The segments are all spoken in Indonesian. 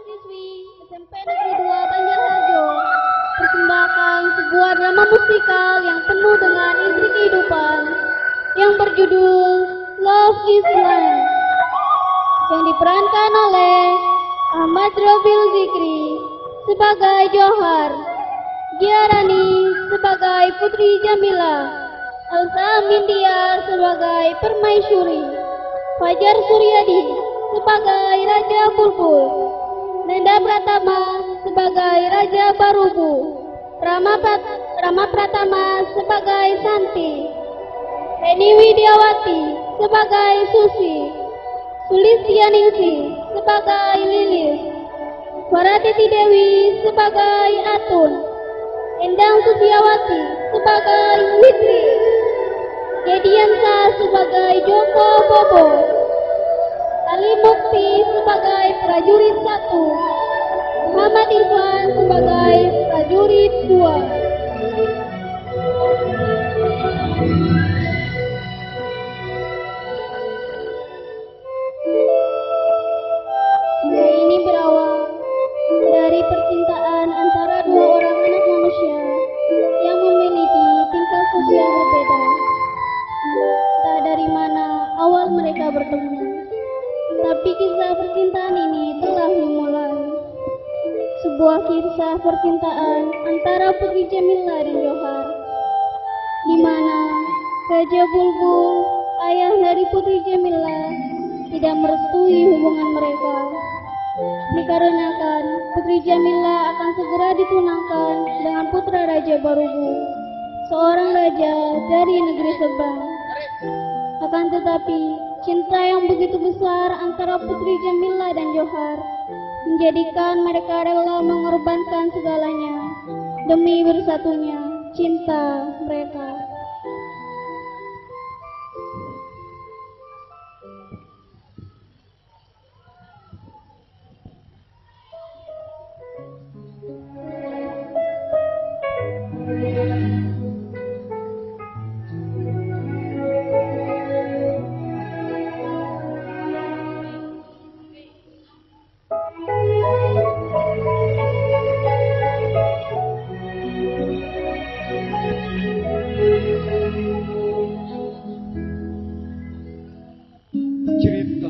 siswa-siswi SMP Negeri 2 Banjarharjo persembahkan sebuah drama musikal yang penuh dengan isi kehidupan yang berjudul Love is Blind yang diperankan oleh Ahmad Robil Zikri sebagai Johar, Giarani sebagai Putri Jamila, Elsa Mindiar sebagai Permaisuri, Fajar Suryadi sebagai Raja Bulbul, Nenda Pratama sebagai Raja Barubu, Rama Pratama sebagai Santi, Eni Widiawati sebagai Susi, Sulistianingsih sebagai Lilis, Waratiti Dewi sebagai Atun, Endang Sutiawati sebagai Witri, Gediansa sebagai Joko Bobo, Ali Mukti sebagai prajurit 1, Muhammad Irfan sebagai prajurit 2. Kisah ini berawal dari percintaan antara dua orang anak manusia yang memiliki tingkah sosial berbeda. Tak dari mana awal mereka bertemu, tapi kisah percintaan ini telah dimulai. Sebuah kisah percintaan antara Putri Jamila dan Johar, di mana Raja Bulbul, ayah dari Putri Jamila, tidak merestui hubungan mereka. Dikarenakan Putri Jamila akan segera ditunangkan dengan putra Raja Barubu, seorang raja dari negeri Sebang. Akan tetapi, cinta yang begitu besar antara Putri Jamila dan Johar menjadikan mereka rela mengorbankan segalanya demi bersatunya cinta mereka. Cerita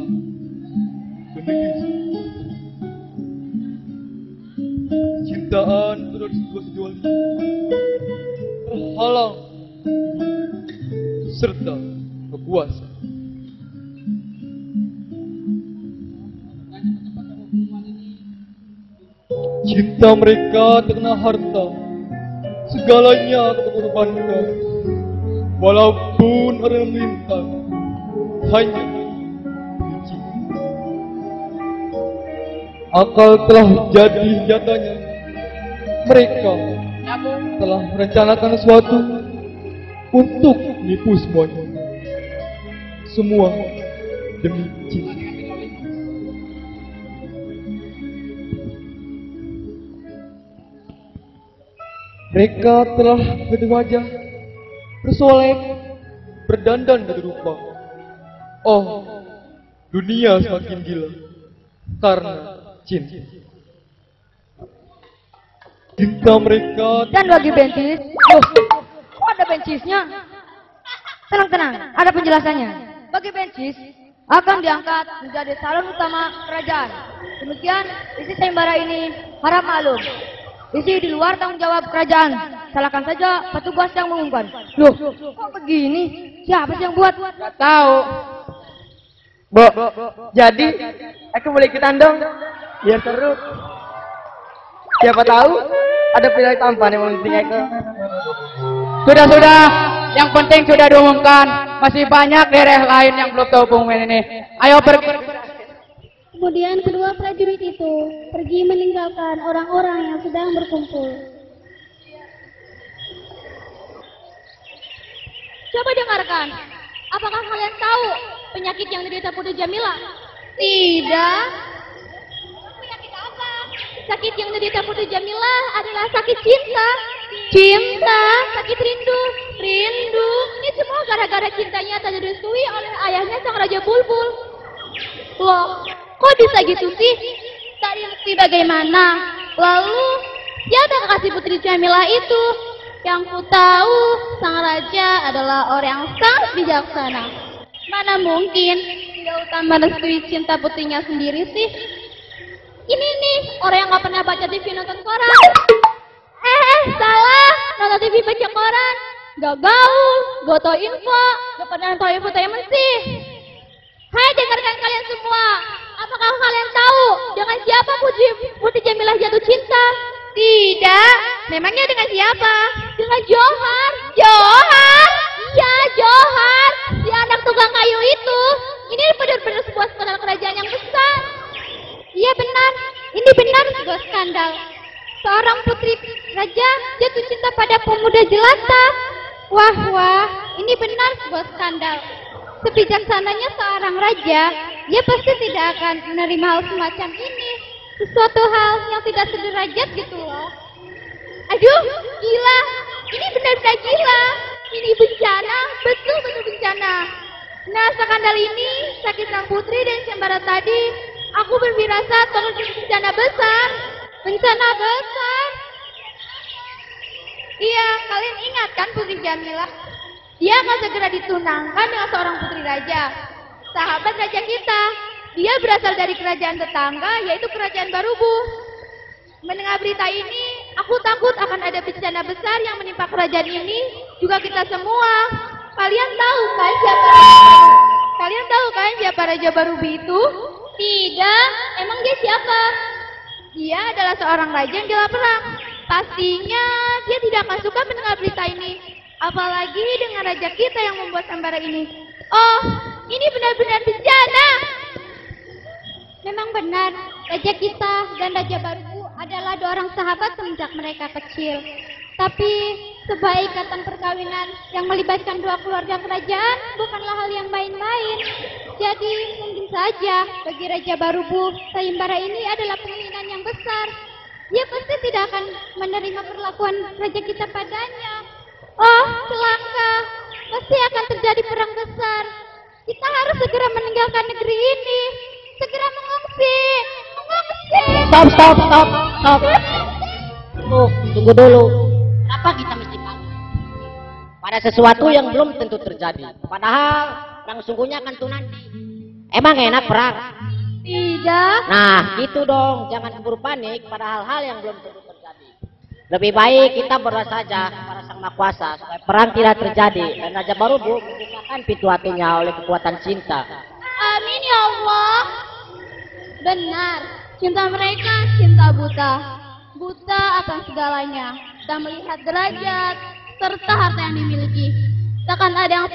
cintaan terhadap sebuah sejoli terhalang serta berkuasa. Cinta mereka terkena harta, segalanya akan dikorbankan, walaupun ada yang melintang hanya benci. Akal telah jadi senjatanya. Mereka telah merencanakan sesuatu untuk menipu semuanya. Semua demi cinta. Mereka telah berwajah, bersolek, berdandan dari rupa. Oh, dunia semakin gila karena cinta. Cinta mereka. Dan bagi bencis, kok ada bencisnya? Tenang, ada penjelasannya. Bagi bencis akan diangkat menjadi salon utama kerajaan. Demikian isi sayembara ini harap maklum. Isi di luar tanggung jawab kerajaan. Salahkan saja petugas yang mengumumkan. Loh, kok begini? Siapa sih yang buat? Gak tahu. Bo, jadi aku boleh ikutan dong, biar seru. Siapa tahu ada pilihan tampan yang penting aku. Sudah, yang penting sudah diumumkan. Masih banyak daerah lain yang belum tahu pengumuman ini. Ayo pergi. Kemudian kedua prajurit itu pergi meninggalkan orang-orang yang sedang berkumpul. Coba dengarkan. Apakah kalian tahu penyakit yang diderita Putri Jamila? Tidak. Penyakit apa? Sakit yang diderita Putri Jamila adalah sakit cinta. Cinta. Sakit rindu. Ini semua gara-gara cintanya tak direstui oleh ayahnya sang Raja Bulbul. Loh, kok bisa gitu sih? Tak mencari bukti bagaimana. Lalu, siapa kekasih Putri Jamilah itu? Yang ku tahu, sang raja adalah orang yang sangat bijaksana. Mana mungkin tidak utama restui cinta putrinya sendiri sih? Ini nih, orang yang gak pernah baca TV nonton koran. Salah, nonton TV baca koran. Gak gaul, gak tau info, gak pernah tau infotainment sih. Hai dengarkan kalian semua, apakah kalian tahu dengan siapa Putri Jamilah jatuh cinta? Tidak, memangnya dengan siapa? Dengan Johar. Johar? Iya, Johar. Si anak tukang kayu itu. Ini benar-benar sebuah skandal kerajaan yang besar. Iya benar, ini benar sebuah skandal. Seorang putri raja jatuh cinta pada pemuda jelata. Wah, ini benar sebuah skandal. Sebijaksananya seorang raja, dia pasti tidak akan menerima hal semacam ini. Sesuatu hal yang tidak sederajat gitu loh. Aduh, gila. Ini benar-benar gila. Ini bencana, betul-betul bencana. Nah, skandal ini, sakit sang putri dan sembara tadi, aku berfirasat kalau bencana besar. Bencana besar. Iya, kalian ingat kan Putri Jamilah? Dia akan segera ditunangkan dengan seorang putri raja, sahabat raja kita. Dia berasal dari kerajaan tetangga, yaitu kerajaan Barubu. Mendengar berita ini, aku takut akan ada bencana besar yang menimpa kerajaan ini, juga kita semua. Kalian tahu kan siapa Raja Barubu itu? Tidak, emang dia siapa? Dia adalah seorang raja yang gila perang. Pastinya dia tidak akan suka mendengar berita ini. Apalagi dengan raja kita yang membuat sembara ini. Oh, ini benar-benar bencana. Memang benar, raja kita dan Raja Barubu adalah dua orang sahabat semenjak mereka kecil. Tapi sebuah ikatan perkawinan yang melibatkan dua keluarga kerajaan bukanlah hal yang main-main. Jadi mungkin saja bagi Raja Barubu, sayembara ini adalah penghinaan yang besar. Dia pasti tidak akan menerima perlakuan raja kita padanya. Oh, celaka. Pasti akan terjadi perang besar. Kita harus segera meninggalkan negeri ini. Segera mengungsi. Stop. Tunggu dulu. Kenapa kita mesti panik? Pada sesuatu yang belum tentu terjadi. Padahal perang sungguhnya akan tuh nanti. Emang enak perang? Tidak. Nah, gitu dong. Jangan keburu panik pada hal-hal yang belum tentu terjadi. Lebih baik kita berdoa saja kepada Sang Maha Kuasa supaya perang tidak terjadi dan Raja Barubu membukakan pintu hatinya oleh kekuatan cinta. Amin ya Allah. Benar, cinta mereka cinta buta. Buta akan segalanya. Tak melihat derajat serta harta yang dimiliki. Takkan ada yang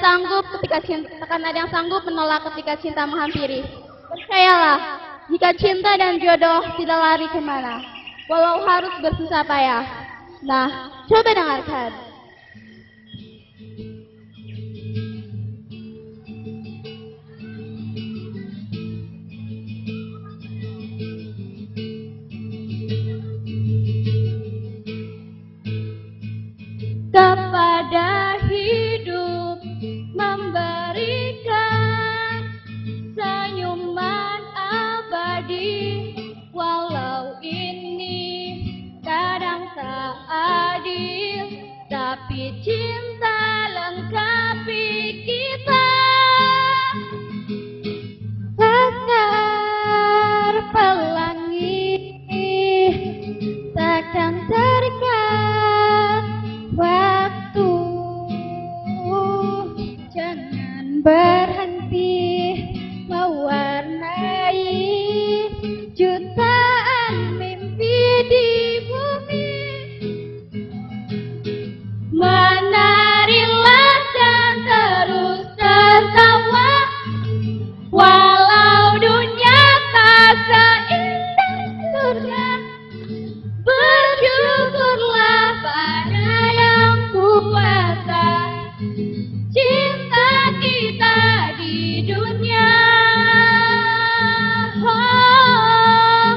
sanggup menolak ketika cinta menghampiri. Percayalah, jika cinta dan jodoh tidak lari kemana, walau harus bersusah payah. Nah, coba dengarkan. Kepada hidup memberikan senyuman abadi, walau ini kadang tak adil, tapi cinta lengkapi kita. Laskar pelangi takkan terikat waktu, jangan berhenti mewarnai jutaan mimpi di bumi. Menarilah dan terus tertawa, walau dunia tak seindah surga. Bersyukurlah pada yang kuasa cinta kita di dunia. Oh,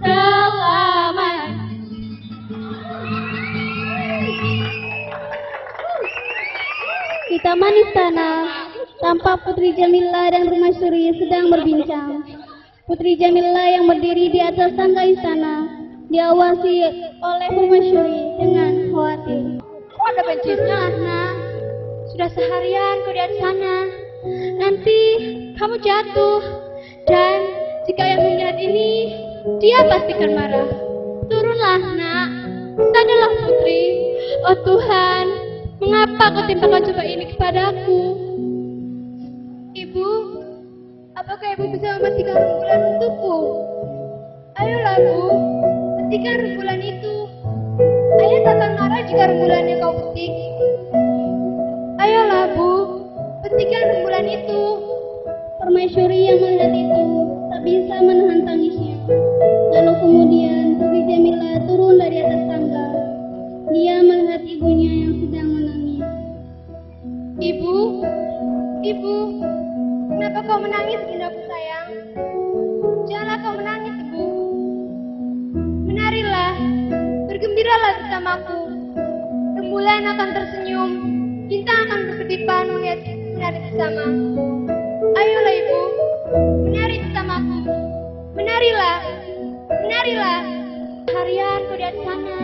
selamat. Di taman istana, tampak Putri Jamilah dan Permaisuri sedang berbincang. Putri Jamila yang berdiri di atas tangga istana, diawasi oleh permaisuri dengan khawatir. Kok ada bencisnya, Nah? Sudah seharian kau di atas sana. Nanti kamu jatuh. Dan jika yang melihat ini, dia pasti akan marah. Turunlah, Nak. Sadarlah, Putri. Oh Tuhan, mengapa kau timpakan coba ini kepadaku? Ibu, apakah ibu bisa mematikan rembulan untukku? Ayolah, Bu, petikan rembulan itu. Ayah tak akan marah jika rembulannya kau petik. Ayolah, Bu, petikan rembulan itu. Permaisuri yang melihat itu tak bisa menahan tangisnya. Lalu kemudian Putri Jamila turun dari atas tangga. Dia melihat ibunya yang sedang menangis. Ibu, Ibu, kenapa kau menangis, bundaku sayang? Janganlah kau menangis, Ibu. Menarilah, bergembiralah bersamaku. Rembulan akan tersenyum, bintang akan berkedipan melihat menari bersama. Ayolah Ibu, menari bersamaku. Menarilah, menarilah. Harian kau di atas sana.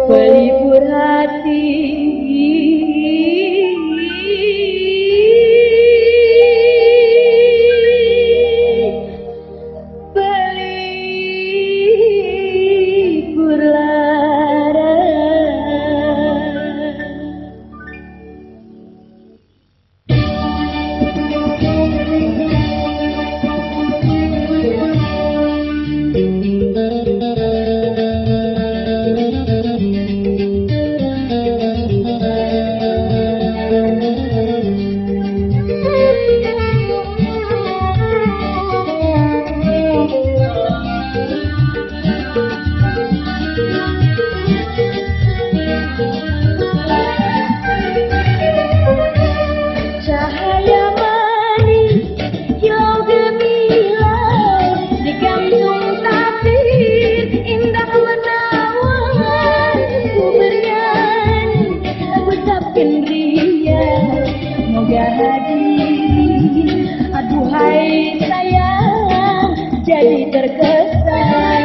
Pelipur hati pelipur lara. Aduhai sayang, jadi terkesan.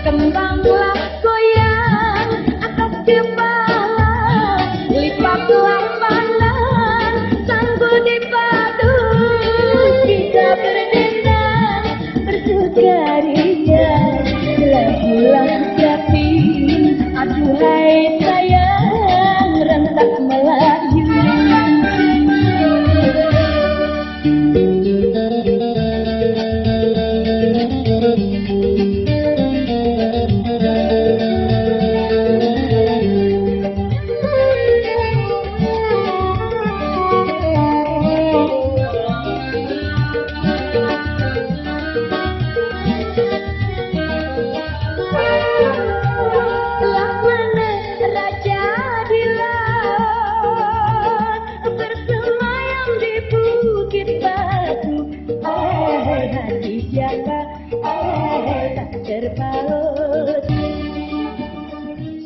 Kembanglah goyang atas kepala, lipatlah pandang, sanggup dipadu. Kita berdendang, bersukaria, lagulah jati. Aduhai sayang, rentak Melayu.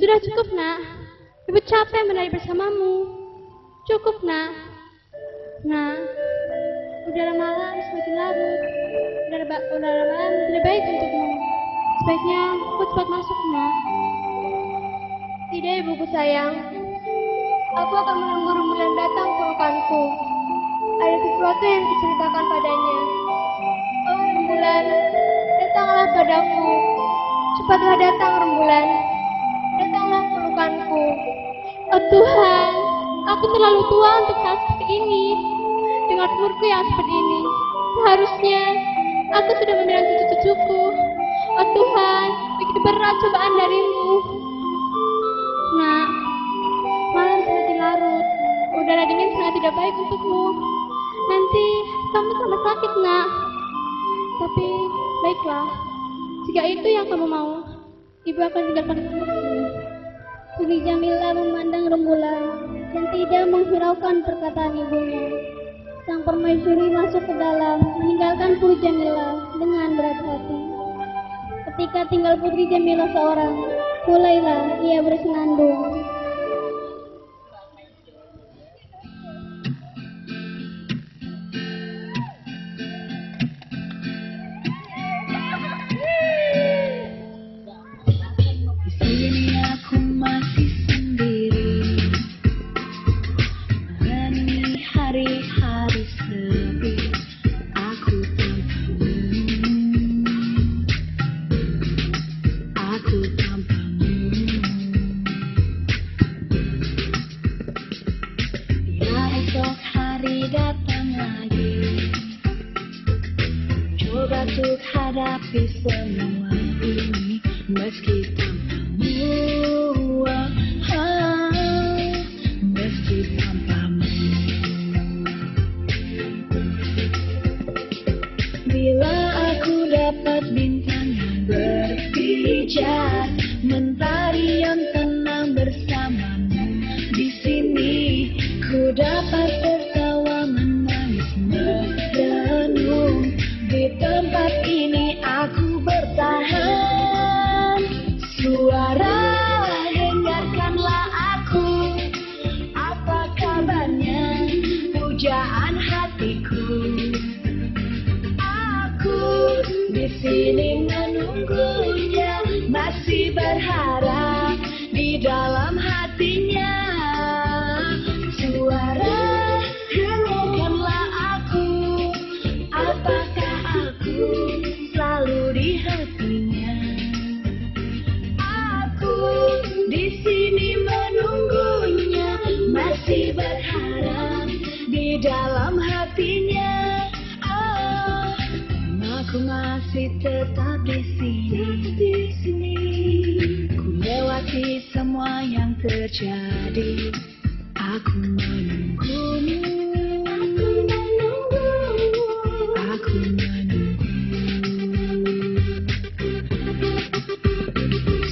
Sudah cukup, Nak. Ibu capek menari bersamamu. Cukup, Nak. Nah, udara malam semakin larut. Udara malam tidak baik untukmu. Sebaiknya aku cepat masuk, Nak. Tidak, ibuku sayang. Aku akan menunggu rembulan datang pelukanku. Ada sesuatu yang diceritakan padanya. Oh, rembulan, datanglah padaku. Cepatlah datang, rembulan. Datanglah pelukanku. Oh Tuhan, aku terlalu tua untuk saat seperti ini. Dengan umurku yang seperti ini, seharusnya aku sudah membela cucu-cucuku. Oh Tuhan, begitu berat cobaan darimu. Baiklah, jika itu yang kamu mau, ibu akan tinggalkan kamu. Putri Jamila memandang rembulan dan tidak menghiraukan perkataan ibunya. Sang permaisuri masuk ke dalam, meninggalkan Putri Jamila dengan berat hati. Ketika tinggal Putri Jamila seorang, mulailah ia bersenandung. Untuk hadapi semua ini meski tanpamu, meski tanpamu. Bila aku dapat bintang yang berpijar, mentari yang tenang bersamamu di sini, ku dapat tertawa menangis merenung. Di tempat ini aku bertahan. Suara, dengarkanlah aku. Apa kabarnya pujaan hatiku? Aku di sini menunggunya, masih berharap di dalam hatinya. Suara, dengarkanlah aku. Apakah aku selalu di hatinya? Aku di sini menunggunya, masih berharap di dalam hatinya. Aku masih tetap di sini. Ku lewati semua yang terjadi. Aku menunggumu.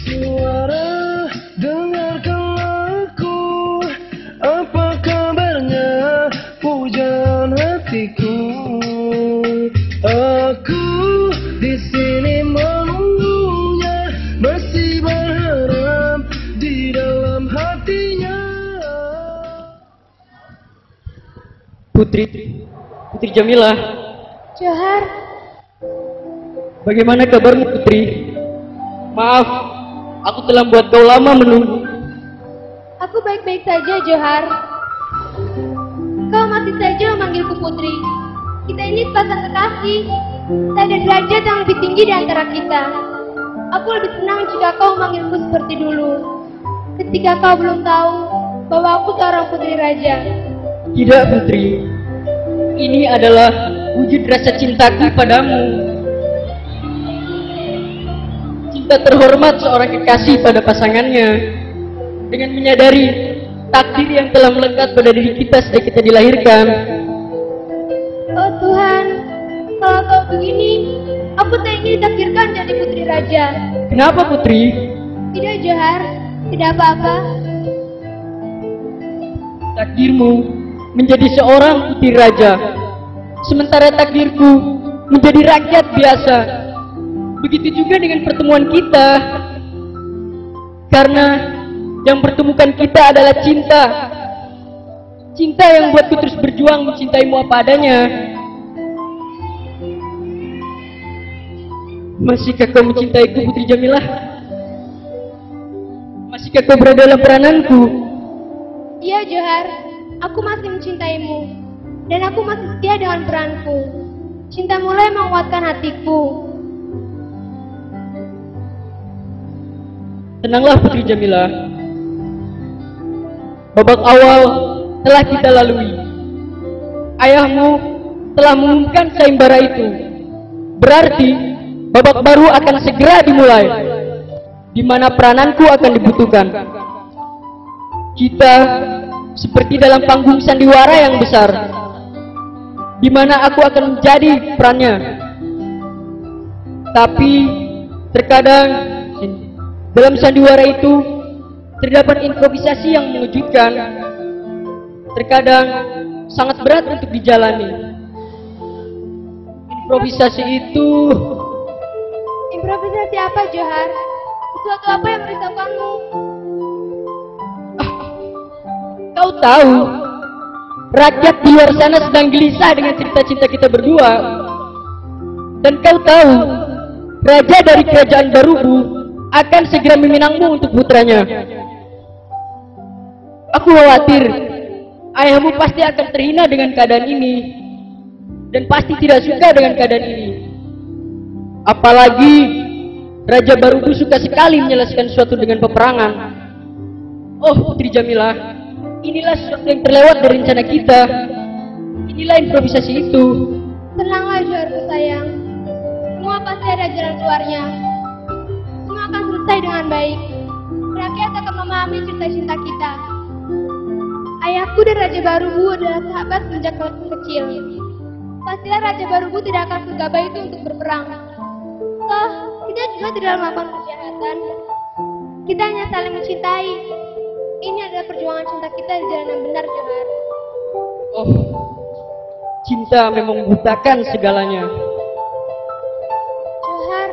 Suara, dengarkanlah aku. Apa kabarnya pujaan hatiku? Aku di sini menunggunya, masih berharap di dalam hatinya. Putri Jamila. Johar, Bagaimana kabarmu, Putri? Maaf, aku telah membuat kau lama menunggu. aku baik-baik saja, Johar. Kau masih saja memanggilku Putri. Kita ini sepasang kekasih. Tak ada derajat yang lebih tinggi di antara kita. Aku lebih senang jika kau memanggilku seperti dulu. Ketika kau belum tahu bahwa aku seorang putri raja. Tidak, Putri. Ini adalah wujud rasa cintaku padamu. Cinta terhormat seorang kekasih pada pasangannya. Dengan menyadari takdir yang telah melekat pada diri kita sejak kita dilahirkan. Oh Tuhan, kalau kau begini, aku tak ingin ditakdirkan jadi putri raja. Kenapa, Putri? Tidak, Johar. Tidak apa-apa. Takdirmu menjadi seorang putri raja, sementara takdirku menjadi rakyat biasa. Begitu juga dengan pertemuan kita, karena yang pertemukan kita adalah cinta. Cinta yang membuatku terus berjuang mencintaimu apa adanya. Masihkah kau mencintaiku, Putri Jamilah? Masihkah kau berada dalam perananku? Iya, Johar. Aku masih mencintaimu. Dan aku masih setia dengan peranku. Cinta mulai menguatkan hatiku. Tenanglah, Putri Jamilah. Babak awal telah kita lalui. Ayahmu telah mengumumkan sayembara itu. Berarti babak baru akan segera dimulai, di mana perananku akan dibutuhkan. Kita seperti dalam panggung sandiwara yang besar, di mana aku akan menjadi perannya. Tapi terkadang dalam sandiwara itu terdapat improvisasi yang mengejutkan. Terkadang sangat berat untuk dijalani. Improvisasi itu... Improvisasi apa, Johar? Sesuatu apa yang merisaukanmu? Kau tahu, rakyat di luar sana sedang gelisah dengan cerita cinta kita berdua. Dan kau tahu, raja dari kerajaan Barubu akan segera meminangmu untuk putranya. Aku khawatir ayahmu pasti akan terhina dengan keadaan ini, dan pasti tidak suka dengan keadaan ini. Apalagi Raja Barubu suka sekali menyelesaikan sesuatu dengan peperangan. Oh Putri Jamilah, inilah sesuatu yang terlewat dari rencana kita. Inilah improvisasi itu. Tenanglah Joharku sayang, semua pasti ada jalan keluarnya. Semua akan selesai dengan baik. Rakyat akan memahami cerita cinta kita. Ayahku dan Raja Barubu adalah sahabat sejak kecil. Pastilah Raja Barubu tidak akan segabah itu untuk berperang. Toh, kita juga tidak melakukan kejahatan. Kita hanya saling mencintai. Ini adalah perjuangan cinta kita di jalan yang benar, Johar. Oh, cinta memang membutakan segalanya. Johar,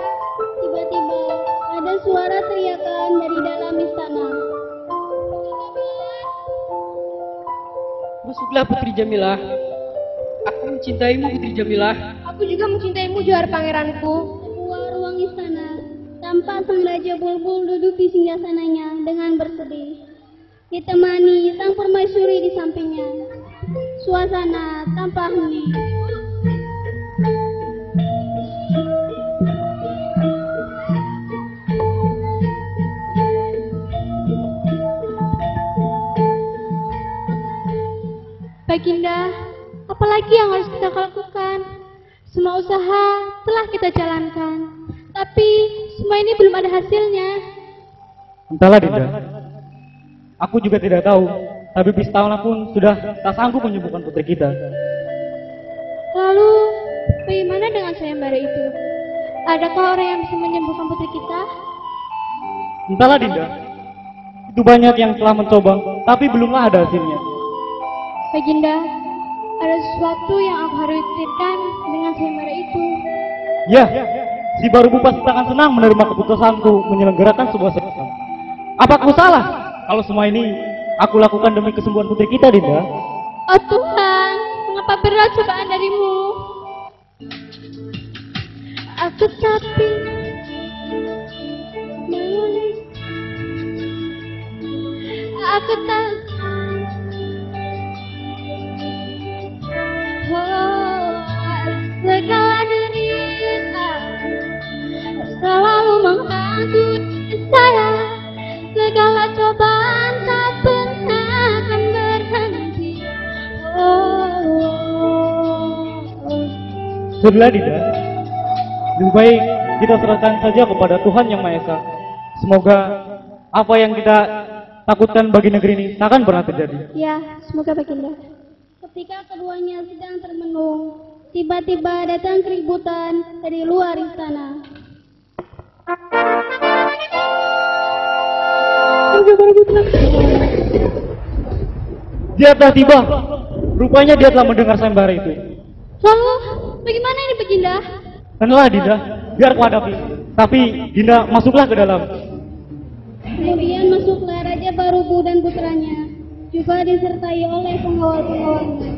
tiba-tiba ada suara teriakan dari dalam istana. Masuklah Putri Jamilah. Aku mencintaimu Putri Jamilah. Aku juga mencintaimu, Johar pangeranku. Keluar ruang istana, tampak sang Raja Bulbul duduk di singgasananya dengan bersedih. Ditemani sang permaisuri di sampingnya. Suasana tampak hening. Baginda, apalagi yang harus kita lakukan? Semua usaha telah kita jalankan, tapi semua ini belum ada hasilnya. Entahlah Dinda, aku juga tidak tahu, tapi Pistana pun sudah tak sanggup menyembuhkan putri kita. Lalu, bagaimana dengan sayembara itu? Adakah orang yang bisa menyembuhkan putri kita? Entahlah Dinda, itu banyak yang telah mencoba, tapi belumlah ada hasilnya. Baginda, ada sesuatu yang aku khawatirkan dengan sayembara itu. Ya, si Barubu pasti akan senang menerima keputusanku menyelenggarakan sebuah sayembara. Apa aku salah kalau semua ini aku lakukan demi kesembuhan putri kita, Dinda? Oh Tuhan, mengapa berat cobaan darimu? Aku tapi aku tak. Oh, segala derita selalu menghantui saya. Segala cobaan tak pernah akan berhenti. Sudahlah Dinda, lebih baik kita serahkan saja kepada Tuhan Yang Maha Esa. Semoga apa yang kita takutkan bagi negeri ini tak akan pernah terjadi. Ya, semoga Baginda. Ketika keduanya sedang termenung, tiba-tiba datang keributan dari luar istana. Dia telah tiba. Rupanya dia telah mendengar sayembara itu. Lalu, bagaimana ini Baginda? Tenanglah Dinda, biar aku hadapi. Tapi Dinda masuklah ke dalam. Kemudian masuklah Raja Barubu dan putranya, juga disertai oleh pengawal-pengawalnya.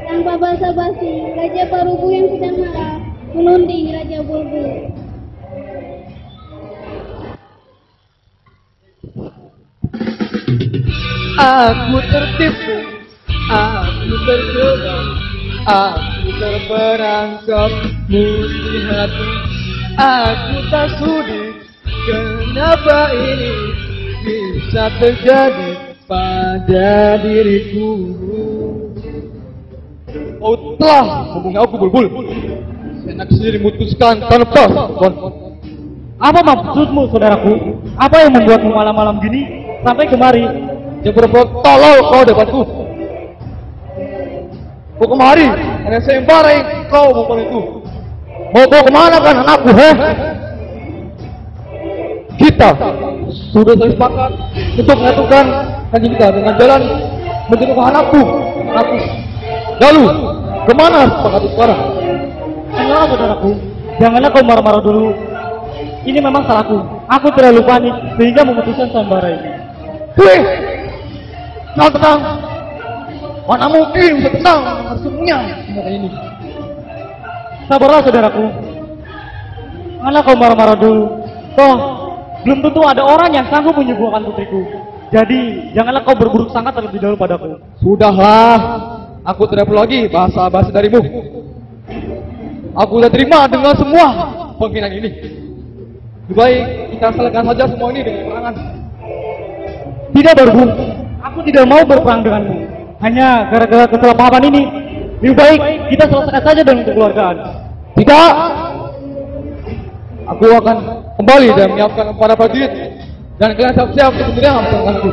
Tanpa basa-basi, Raja Barubu yang sedang marah menunding Raja Bulbul. Aku tertipu, aku terjebak, aku terperangkap musik hati. Aku tak sudi, kenapa ini bisa terjadi pada diriku. Kau telah hubungi aku Bulbul. Enak sendiri memutuskan tanpa sabon. Apa maksudmu saudaraku? Apa yang membuatmu malam-malam gini sampai kemari? Yang berbuat tolol kau depanku. Kau kemari hanya sayembara yang kau bukan itu. Mau kau kemana kan anakku, heh? Kita sudah sepakat untuk menyatukan kanjeng kita dengan jalan menjatuhkan anakku. Lalu, kemana sepakat sekarang? Enggak, saudaraku. Janganlah kau marah-marah dulu. Ini memang salahku. Aku terlalu panik sehingga memutuskan sayembara ini. Weh, tenang. Mana mungkin bisa tenang dengan semuanya ini. Sabarlah, saudaraku. Janganlah kau marah-marah dulu. Toh, belum tentu ada orang yang sanggup menyembuhkan putriku. Jadi, janganlah kau berburuk sangka terlebih dahulu padaku. Sudahlah, aku tidak perlu lagi bahasa-bahasa darimu. Aku sudah terima dengan semua penghinaan ini. Lebih baik kita selesaikan saja semua ini dengan perangan. Tidak, Barbu. Aku tidak mau berperang denganmu. Hanya gara-gara kesalahpahaman ini. Lebih baik kita selesaikan saja dengan kekeluargaan. Tidak. Aku akan kembali dan menyiapkan para prajurit. Dan kalian siap-siap untuk menyerang pasukanku.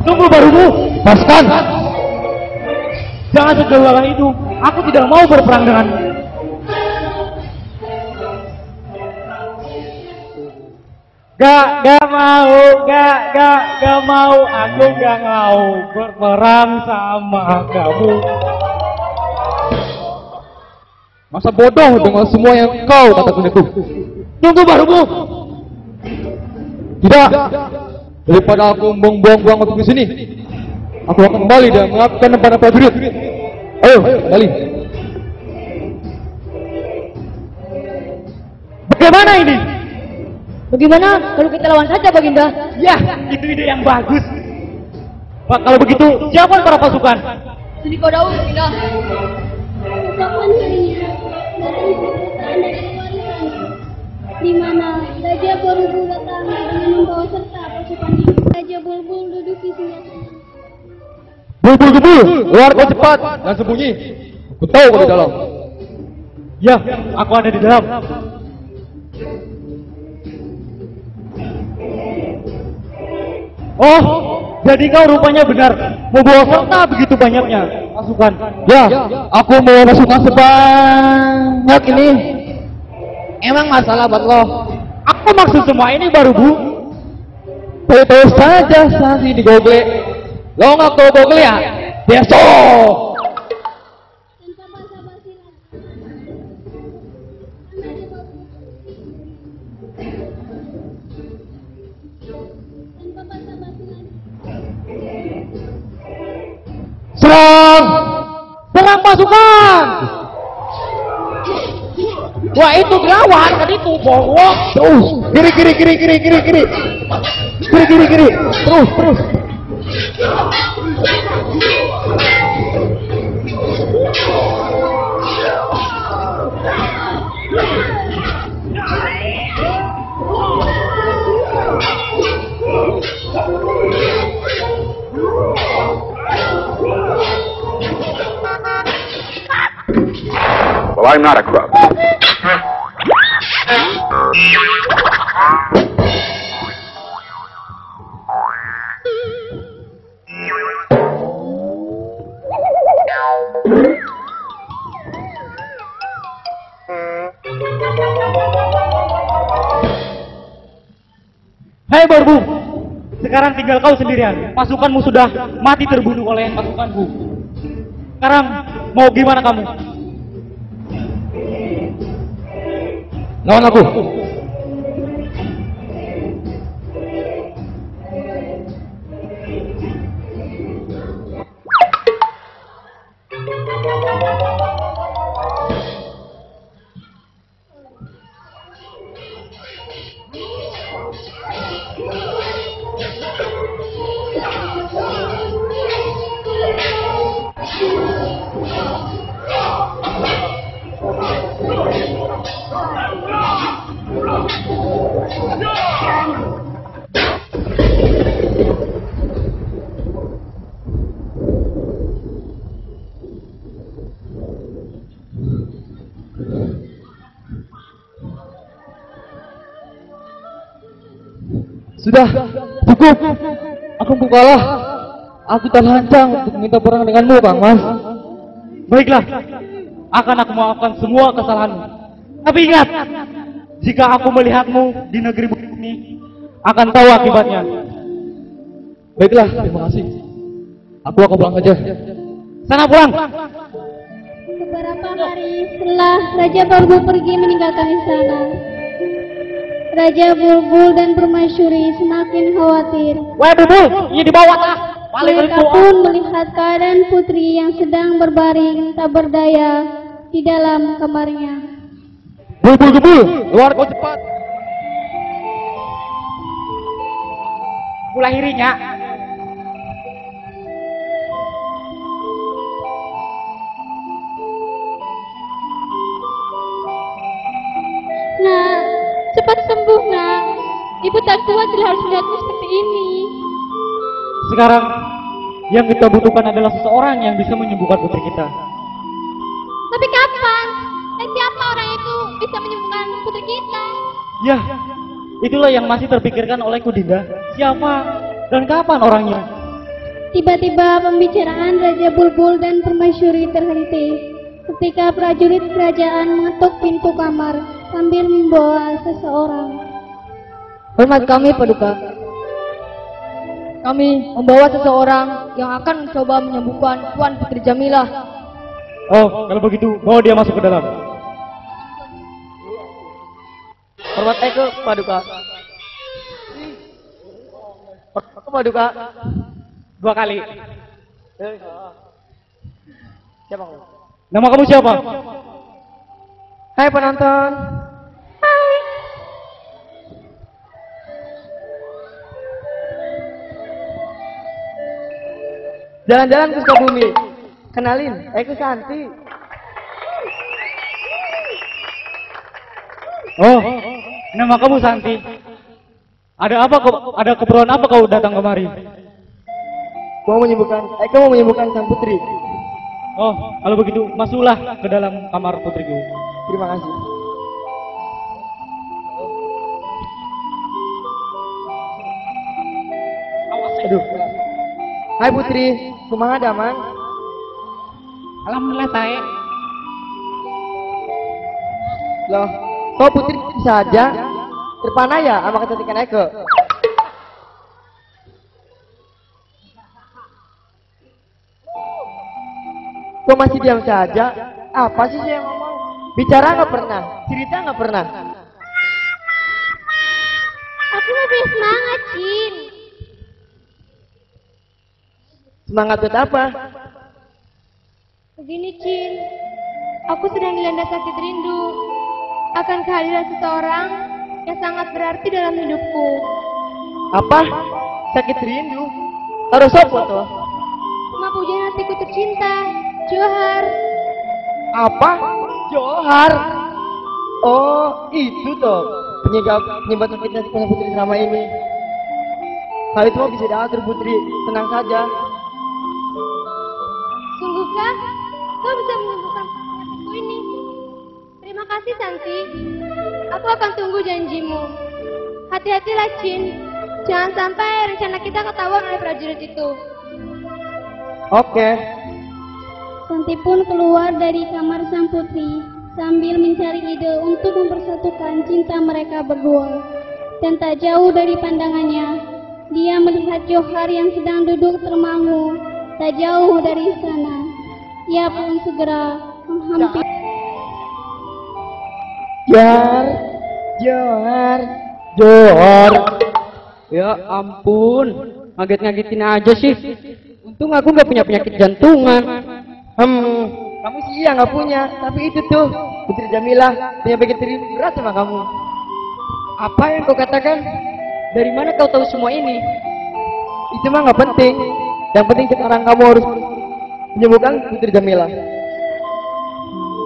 Tunggu, Barbu. Pasukan. Jangan segala itu. Aku tidak mau berperang denganmu. Gak mau, aku gak mau berperang sama kamu. Masa bodoh dengan semua yang kau katakan itu. Tunggu, Barbu. Tidak. Daripada aku buang-buang waktu di sini, aku akan kembali dan mengabdikan para prajurit. Ayo, kembali. Bagaimana ini? Bagaimana kalau kita lawan saja, Baginda? Ya, itu ide yang bagus. Pak, kalau begitu, siapkan para pasukan. Sini kau Daud, Baginda. Ucapan harinya datang keputaan dari warisan, di mana Raja Bulbul datang dengan membawa serta pasukan ini. Raja Bulbul duduk di senjatanya. Bulbul, keluar kau cepat dan sembunyi. Aku tahu kau di dalam. Ya, aku ada di dalam. Oh, jadi kau rupanya benar membawa serta begitu banyaknya pasukan. Ya, aku mau pasukan sebanyak ini. Emang masalah buat lo? Aku maksud semua ini baru, Bu. Tahu saja sasi di Google. Lo nggak tahu Google ya? Besok. Tanpa basa-basi lagi. Tanpa basa-basi lagi. Serang! Serang pasukan! Wah, itu lawan kan itu, bongok. Terus, kiri. Terus. Well, I'm not a crook. Hai Barbu, sekarang tinggal kau sendirian. Pasukanmu sudah mati terbunuh oleh pasukanku. Sekarang mau gimana kamu? Lawan aku. Sudah, cukup. Aku kalah. Aku tak lancang untuk minta perang denganmu, Kang Mas. Baiklah, akan aku maafkan semua kesalahanmu. Tapi ingat, jika aku melihatmu di negeri ini, akan tahu akibatnya. Baiklah, terima kasih. Aku akan pulang saja. Sana pulang. Beberapa hari setelah Raja Bulbul pergi meninggalkan istana, Raja Bulbul dan Permaisuri semakin khawatir. Wah Bulbul, ini dibawa tah. Mereka pun melihat keadaan putri yang sedang berbaring tak berdaya di dalam kamarnya. Bulbul, keluar kau cepat. Kulahirinya. Nak, cepat sembuh nak. Ibu tak kuat bila harus melihatmu seperti ini. Sekarang yang kita butuhkan adalah seseorang yang bisa menyembuhkan putri kita. Tapi kapan? Dan siapa orang itu bisa menyembuhkan putri kita? Ya, itulah yang masih terpikirkan olehku Dinda. Siapa dan kapan orangnya? Tiba-tiba pembicaraan Raja Bulbul dan Permaisuri terhenti ketika prajurit kerajaan mengetuk pintu kamar sambil membawa seseorang. Hormat kami, Paduka. Kami membawa seseorang yang akan mencoba menyembuhkan Tuan Putri Jamilah. Oh, kalau begitu, bawa dia masuk ke dalam. Hormat Eko, Paduka. Aku Paduka. 2 kali. Siapa kamu? Nama kamu siapa? Hai penonton. Jalan-jalan ke Sukabumi. Kenalin, Eko Santi. Oh, nama kamu Santi. Ada apa? Ada keperluan apa kau datang kemari? Eko mau menyembuhkan sang putri. Oh, kalau begitu masuklah ke dalam kamar putriku. Terima kasih. Aduh. Hai putri, kumaha aman? Alhamdulillah tae. Loh, kok putri saja? Terpana ya sama kecantikan Eko? Kok masih diam saja? Apa sih yang ngomong? Bicara nggak pernah, cerita nggak pernah. Aku lebih semangat, Cin. Semangat buat apa? Begini, Cin. Aku sedang dilanda sakit rindu akan kehadiran seseorang yang sangat berarti dalam hidupku. Apa? Sakit rindu? Harus apa tuh? Sama pujaan hatiku tercinta, Johar. Apa? Johar? Oh, itu toh penyebab sakitnya punya putri selama ini. Hal itu bisa diatur putri, tenang saja. Sungguhkah kau bisa menyembuhkan penyakitku ini? Terima kasih, Santi. Aku akan tunggu janjimu. Hati-hatilah, Cin. Jangan sampai rencana kita ketahuan oleh prajurit itu. Oke. Santi pun keluar dari kamar sang putri sambil mencari ide untuk mempersatukan cinta mereka berdua. Dan tak jauh dari pandangannya, dia melihat Johar yang sedang duduk termangu tak jauh dari sana. Ia pun segera menghampiri. Johar. Ya ampun, ngaget-ngagetin aja sih. Untung aku nggak punya penyakit jantungan. Kamu sih iya nggak punya, tapi itu tuh Putri Jamilah punya penyakit berat sama kamu. Apa yang kau katakan? Dari mana kau tahu semua ini? Itu mah nggak penting. Yang penting sekarang kamu harus menyembuhkan Putri Jamilah.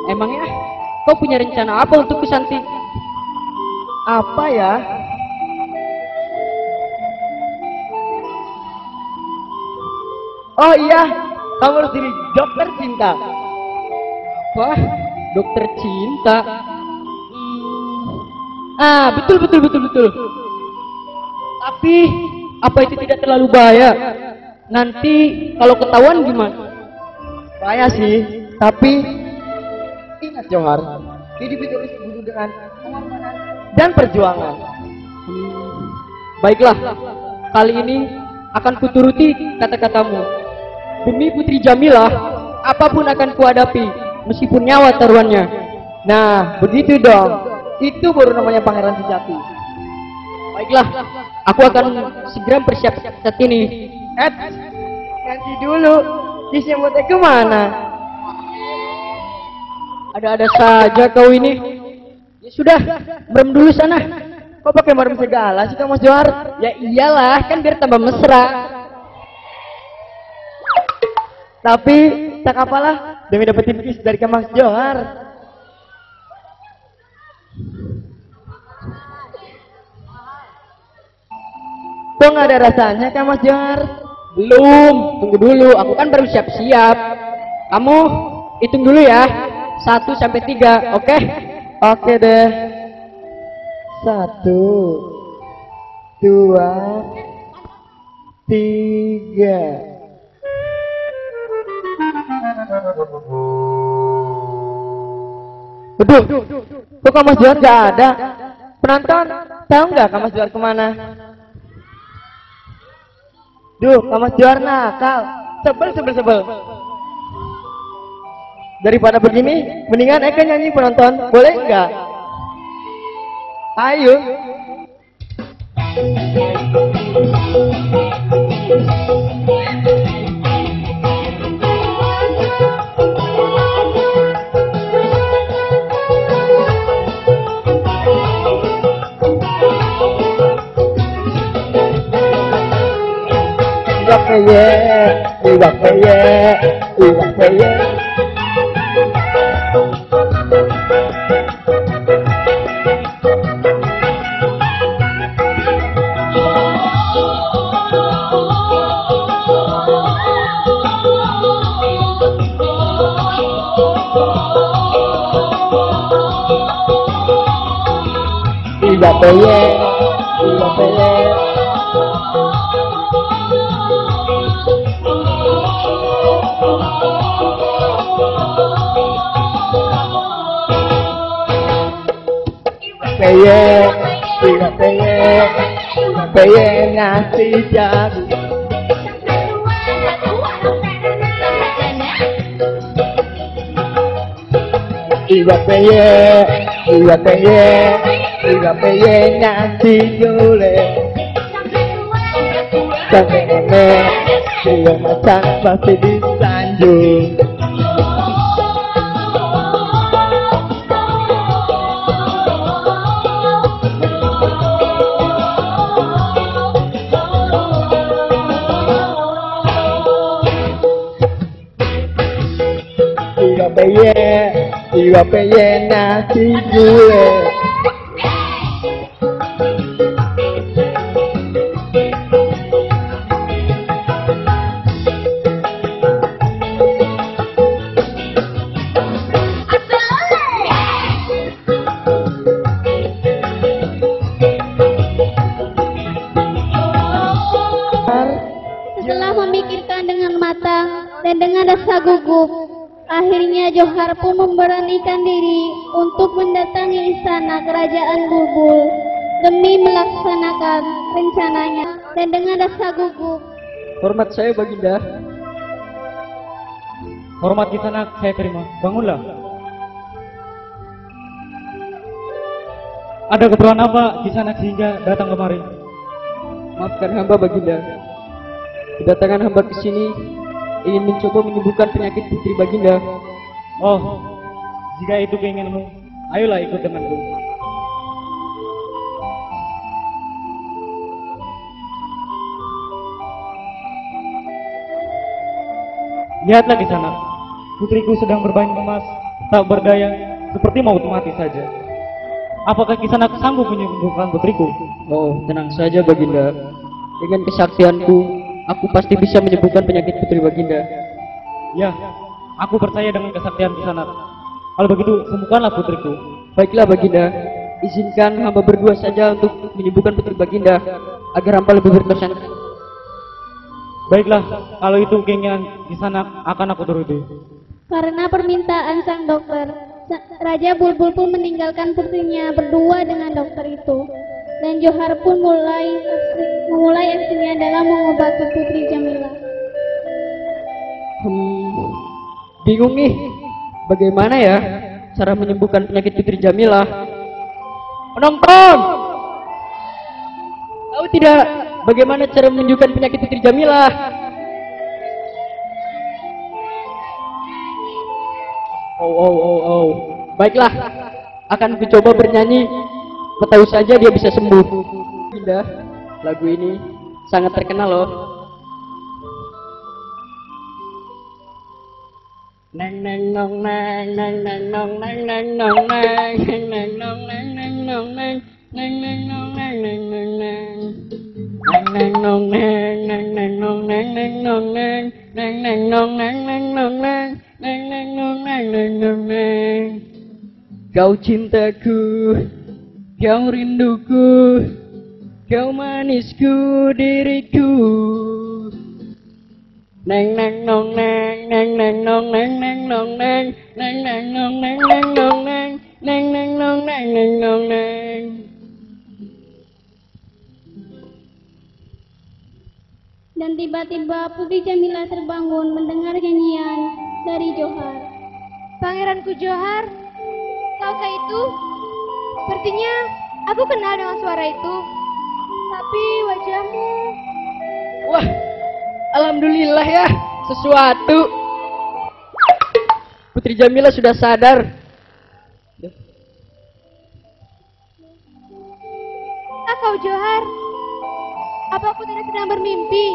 Emangnya kau punya rencana apa untuk Santi? Apa ya? Oh iya, kamu harus jadi dokter cinta. Wah, dokter cinta. Betul. Tapi apa itu tidak terlalu bahaya? Nanti kalau ketahuan gimana? Bahaya sih, tapi ingat Johar, Hidup itu harus dibunuh dengan pengorbanan dan perjuangan. Baiklah, kali ini akan kuturuti kata-katamu. Demi Putri Jamilah, apapun akan kuhadapi, meskipun nyawa taruhannya. Nah, begitu dong. Itu baru namanya pangeran sejati. Baiklah, aku akan segera bersiap-siap saat ini. Ganti dulu. Kisnya buatnya kemana? Ada-ada saja kau ini. Ya sudah, merem dulu sana. Kok pakai merem segala sih Kang Mas Johar? Ya iyalah, kan biar tambah mesra. Tapi tak apalah demi dapetin kiss dari Kang Mas Johar. Kok nggak ada rasanya Kang Mas Johar? Belum, tunggu dulu, aku kan baru siap-siap. Kamu hitung dulu ya, 1 sampai 3, oke? Oke deh. 1, 2, 3. Betul. Kok Kang Mas Johar gak ada? Penonton, tahu nggak Kang Mas Johar kemana? Duh, Kang Mas Johar nakal. Sebel. Daripada begini, mendingan Eka nyanyi penonton. Boleh nggak? Ayo. Ngasih jadi Iwa peye ngasih jule sampai nenek Iwa macan pasti disanjung. Iwa peye nasi gue. Setelah memikirkan dengan matang dan dengan rasa gugup, akhirnya Johar pun memberanikan diri untuk mendatangi istana kerajaan Bulbul demi melaksanakan rencananya dan dengan rasa gugup. Hormat saya Baginda. Hormat Kisanak saya terima. Bangunlah. Ada keperluan apa Kisanak sehingga datang kemari? Maafkan hamba Baginda. Kedatangan hamba ke sini ingin mencoba menyembuhkan penyakit putri Baginda. Oh, jika itu keinginanmu, ayolah ikut denganku. Lihatlah di sana, putriku sedang bermain emas, tak berdaya, seperti mau mati saja. Apakah Kisanak sanggup menyembuhkan putriku? Oh, tenang saja Baginda. Dengan kesaktianku, aku pasti bisa menyembuhkan penyakit putri Baginda. Ya, aku percaya dengan kesaktian Kisanak. Kalau begitu, sembuhkanlah putriku. Baiklah Baginda, izinkan hamba berdua saja untuk menyembuhkan putri Baginda agar hamba lebih berkesan. Baiklah, kalau itu keinginan Kisanak akan aku turuti. Karena permintaan sang dokter, Raja Bulbul pun meninggalkan putrinya berdua dengan dokter itu. Dan Johar pun memulai aksinya dalam mengobati Putri Jamilah. Bingung nih, bagaimana ya cara menyembuhkan penyakit Putri Jamilah? Penonton, tahu tidak bagaimana cara menyembuhkan penyakit Putri Jamilah? Oh. Baiklah, akan mencoba bernyanyi. Tahu saja dia bisa sembuh. Indah, lagu ini sangat terkenal loh. Neng neng nong neng neng neng nong neng neng nong neng neng nong neng neng nong neng neng neng nong neng neng neng neng neng nong neng neng neng nong neng neng nong neng neng neng nong neng neng nong neng neng neng nong neng neng nong neng. Kau cintaku, kau rinduku, kau manisku diriku. Neng neng nong neng neng neng nong neng neng nong neng neng neng nong neng neng nong neng neng neng nong neng neng nong neng. Dan tiba-tiba Putri Jamilah terbangun mendengar nyanyian dari Johar. Pangeranku Johar, tahukah itu? Sepertinya aku kenal dengan suara itu. Tapi wajahmu... Wah, alhamdulillah ya, sesuatu. Putri Jamilah sudah sadar. Kau Johar, apa aku tidak sedang bermimpi?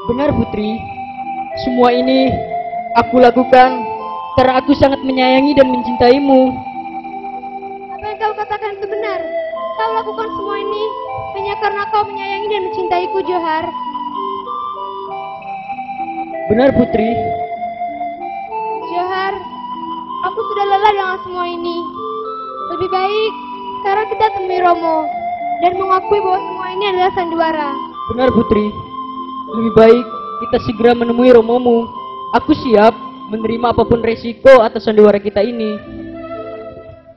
Benar Putri, semua ini aku lakukan karena aku sangat menyayangi dan mencintaimu. Apa yang kau katakan itu benar? Kau lakukan semua ini hanya karena kau menyayangi dan mencintaiku Johar. Benar Putri. Johar, aku sudah lelah dengan semua ini. Lebih baik sekarang kita temui Romo dan mengakui bahwa semua ini adalah sandiwara. Benar Putri. Lebih baik kita segera menemui Romomu. Aku siap menerima apapun resiko atas sandiwara kita ini.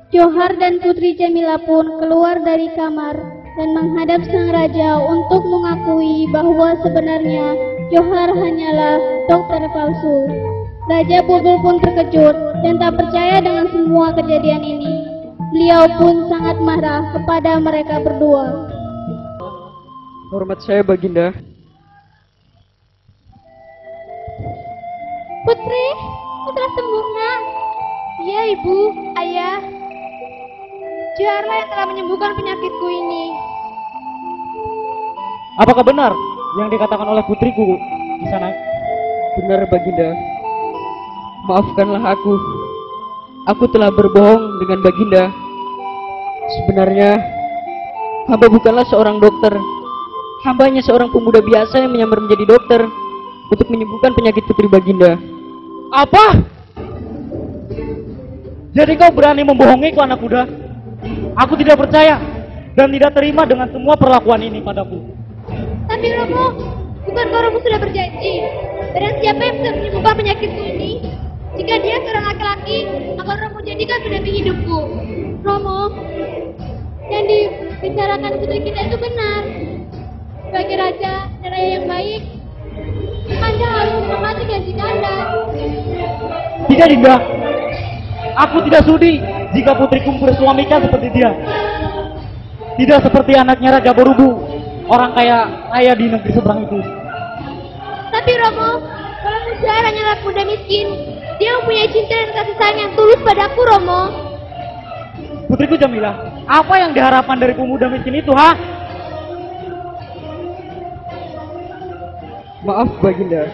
Johar dan Putri Jamilah pun keluar dari kamar dan menghadap sang raja untuk mengakui bahwa sebenarnya Johar hanyalah dokter palsu. Raja Bulbul pun terkejut dan tak percaya dengan semua kejadian ini. Beliau pun sangat marah kepada mereka berdua. Hormat saya Baginda. Putri, putra sembuh nak. Iya ibu, ayah. Joharlah yang telah menyembuhkan penyakitku ini. Apakah benar yang dikatakan oleh putriku di sana? Benar Baginda. Maafkanlah aku. Aku telah berbohong dengan Baginda. Sebenarnya hamba bukanlah seorang dokter. Hamba hanya seorang pemuda biasa yang menyamar menjadi dokter untuk menyembuhkan penyakit putri Baginda. Apa? Jadi kau berani membohongiku anak muda? Aku tidak percaya dan tidak terima dengan semua perlakuan ini padaku. Tapi Romo, bukankah Romo sudah berjanji? Dan siapa yang bisa menyembuhkan penyakitku ini? Jika dia seorang laki-laki, akan Romo jadikan pendamping hidupku. Romo, yang dibicarakan putri kita itu benar. Sebagai raja dan raya yang baik, Anda harus menghormati janji Anda. Tidak Dinda, aku tidak sudi jika putriku bersuamikan seperti dia. Tidak seperti anaknya Raja Borubu, orang kaya raya di negeri seberang itu. Tapi Romo, walaupun Johar hanyalah muda miskin, dia mempunyai cinta dan kasih sayang yang tulus padaku Romo. Putriku Jamilah, apa yang diharapkan dari pemuda miskin itu, ha? Maaf Baginda.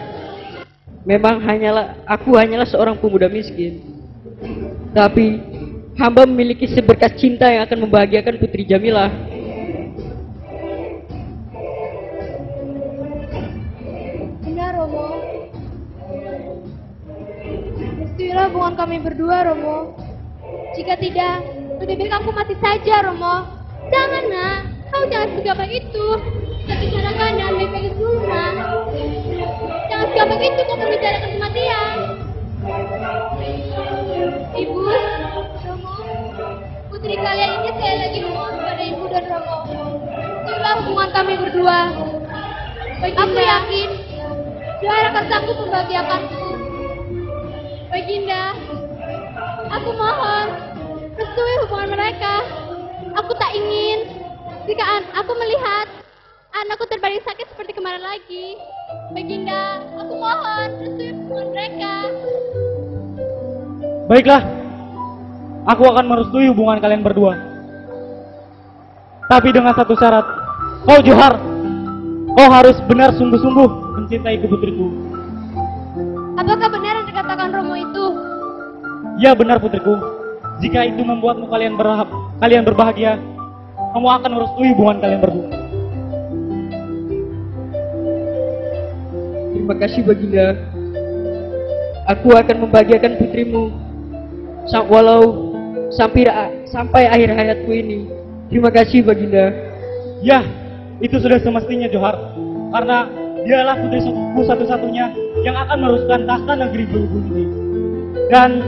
Memang aku hanyalah seorang pemuda miskin. Tapi hamba memiliki seberkas cinta yang akan membahagiakan Putri Jamilah. Benar Romo. Restuilah hubungan kami berdua Romo. Jika tidak, lebih baik aku mati saja Romo. Jangan nak, kau jangan segabah itu. Kita bicarakan dengan baik-baik dulu nak. Jangan segabah itu kau membicarakan kematian. Jadi kalian ini sekali lagi mohon pada Ibu dan Romo. Itulah hubungan kami berdua. Aku yakin Johar akan sanggup membahagiakanku. Baginda, aku mohon restui hubungan mereka. Aku tak ingin jika aku melihat anakku terbaring sakit seperti kemarin lagi. Baginda, aku mohon restui hubungan mereka. Baiklah, aku akan merestui hubungan kalian berdua. Tapi dengan satu syarat. Kau Johar, kau harus benar sungguh-sungguh mencintai putriku. Apakah benar yang dikatakan Romo itu? Ya benar putriku. Jika itu membuatmu kalian berbahagia, kamu akan merestui hubungan kalian berdua. Terima kasih Baginda. Aku akan membahagiakan putrimu walau sampai akhir hayatku ini. Terima kasih Baginda. Ya, itu sudah semestinya Johar. Karena dialah putriku satu-satunya yang akan meneruskan tahta negeri Berhubung ini. Dan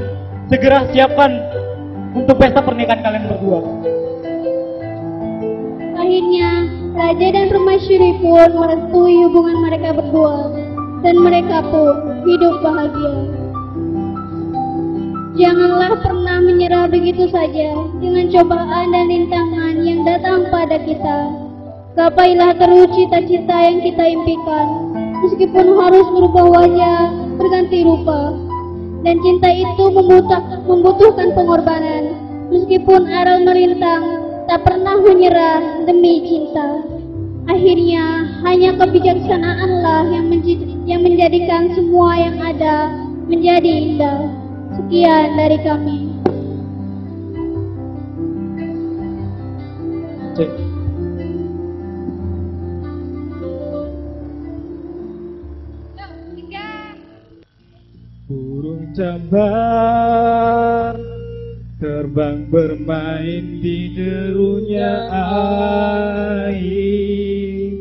segera siapkan untuk pesta pernikahan kalian berdua. Akhirnya, Raja dan Permaisuri pun merestui hubungan mereka berdua, dan mereka pun hidup bahagia. Janganlah pernah menyerah begitu saja dengan cobaan dan rintangan yang datang pada kita. Gapailah terus cita-cita yang kita impikan, meskipun harus merubah wajah, berganti rupa. Dan cinta itu membutuhkan pengorbanan, meskipun aral merintang, tak pernah menyerah demi cinta. Akhirnya, hanya kebijaksanaanlah yang menjadikan semua yang ada menjadi indah. Sekian dari kami. Burung cambar terbang bermain di derunya air.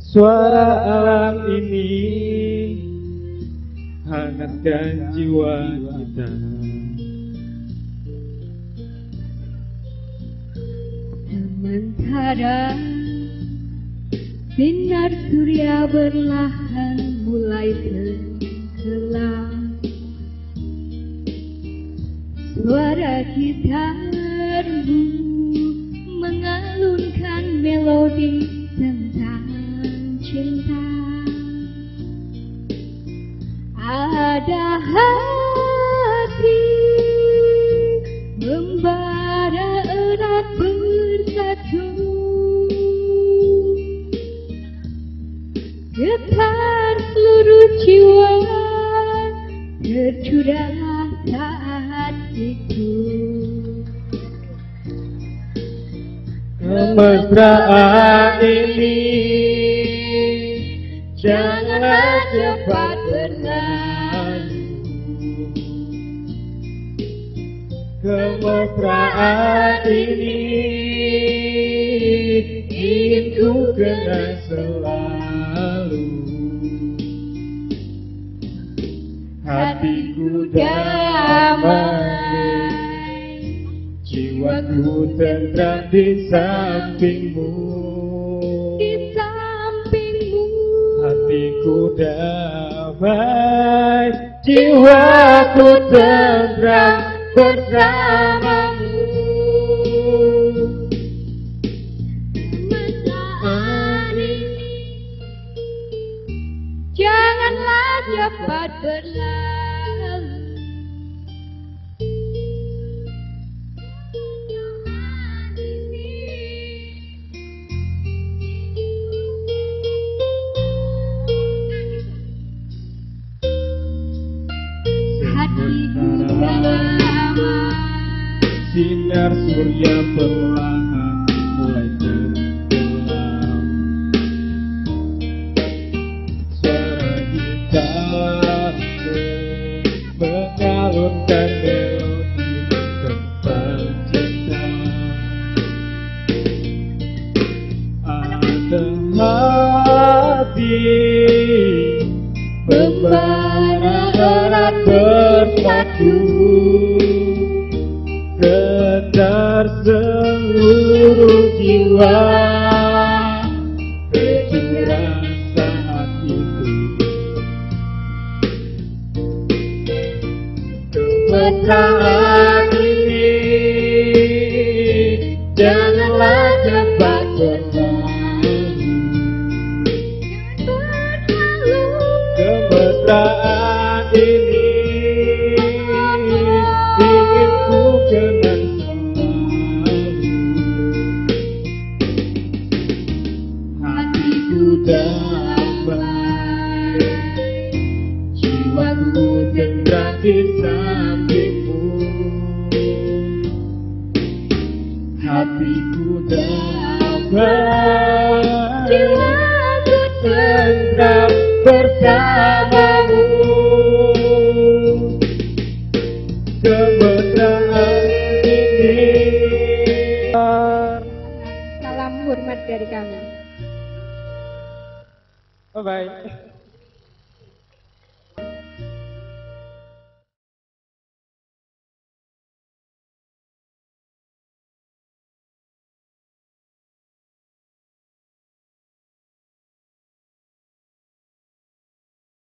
Suara alam ini hangatkan jiwa kita. Sementara sinar surya berlahan mulai tenggelam, suara gitarmu mengalunkan melodi tentang cinta. Ada hati membara erat bersatu, getar seluruh jiwa tercurah saat itu. Kemesraan ini janganlah cepat berlalu. Kemesraan ini ingin ku kenang selalu. Hatiku damai, jiwaku tentram di sampingmu. Hatiku damai, jiwaku tentram bersamamu. Janganlah cepat berlalu. Sinar surya perlahan mulai tenggelam, suara gitarmu mengalunkan melodi tentang cinta. Ada hati membara erat bersatu, jiwa itu rasa hatiku. Kemesraan ini janganlah cepat berlalu. Kemesraan ini ingin ku kenang selalu. Hatiku damai, jiwaku tentram di sampingmu. Hatiku damai, jiwaku tentram bersamamu. Kemesraan ini. Salam hormat dari kami. Bye bye.